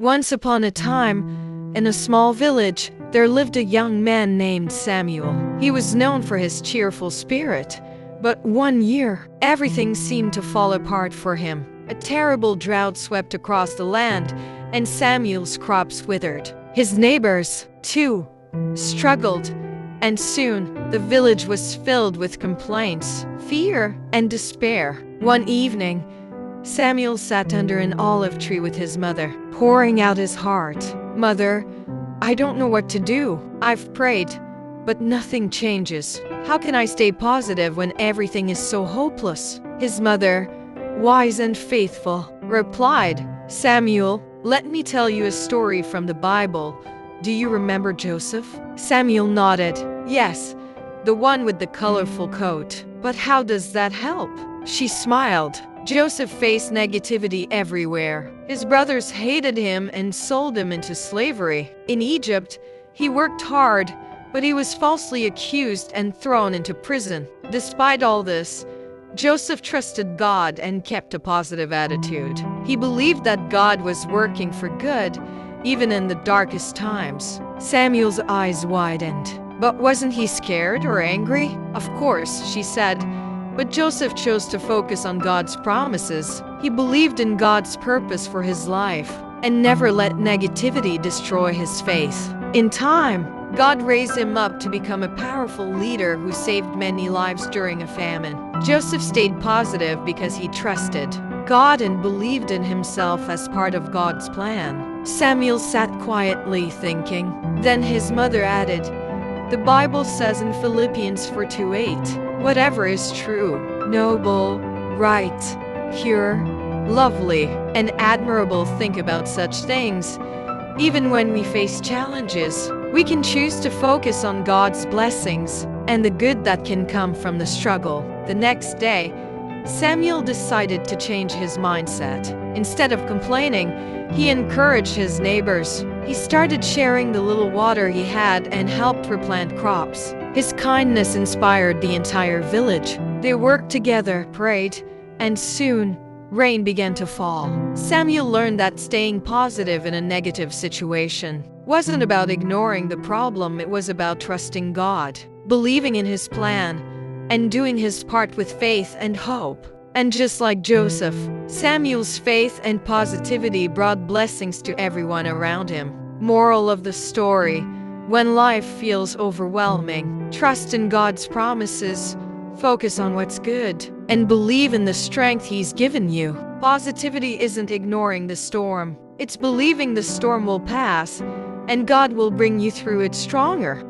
Once upon a time, in a small village, there lived a young man named Samuel. He was known for his cheerful spirit, but one year, everything seemed to fall apart for him. A terrible drought swept across the land, and Samuel's crops withered. His neighbors, too, struggled, and soon the village was filled with complaints, fear, and despair. One evening, Samuel sat under an olive tree with his mother, pouring out his heart. "Mother, I don't know what to do. I've prayed, but nothing changes. How can I stay positive when everything is so hopeless?" His mother, wise and faithful, replied, "Samuel, let me tell you a story from the Bible. Do you remember Joseph?" Samuel nodded. "Yes, the one with the colorful coat. But how does that help?" She smiled. Joseph faced negativity everywhere. His brothers hated him and sold him into slavery. In Egypt, he worked hard, but he was falsely accused and thrown into prison. Despite all this, Joseph trusted God and kept a positive attitude. He believed that God was working for good, even in the darkest times. Samuel's eyes widened. "But wasn't he scared or angry?" "Of course," she said. But Joseph chose to focus on God's promises. He believed in God's purpose for his life and never let negativity destroy his faith. In time, God raised him up to become a powerful leader who saved many lives during a famine. Joseph stayed positive because he trusted God and believed in himself as part of God's plan. Samuel sat quietly thinking. Then his mother added, "The Bible says in Philippians 4:8, whatever is true, noble, right, pure, lovely, and admirable, think about such things. Even when we face challenges, we can choose to focus on God's blessings and the good that can come from the struggle." The next day, Samuel decided to change his mindset. Instead of complaining, he encouraged his neighbors. He started sharing the little water he had and helped replant crops. His kindness inspired the entire village. They worked together, prayed, and soon, rain began to fall. Samuel learned that staying positive in a negative situation wasn't about ignoring the problem, it was about trusting God, believing in His plan, and doing his part with faith and hope. And just like Joseph, Samuel's faith and positivity brought blessings to everyone around him. Moral of the story: when life feels overwhelming, trust in God's promises, focus on what's good, and believe in the strength He's given you. Positivity isn't ignoring the storm, it's believing the storm will pass, and God will bring you through it stronger.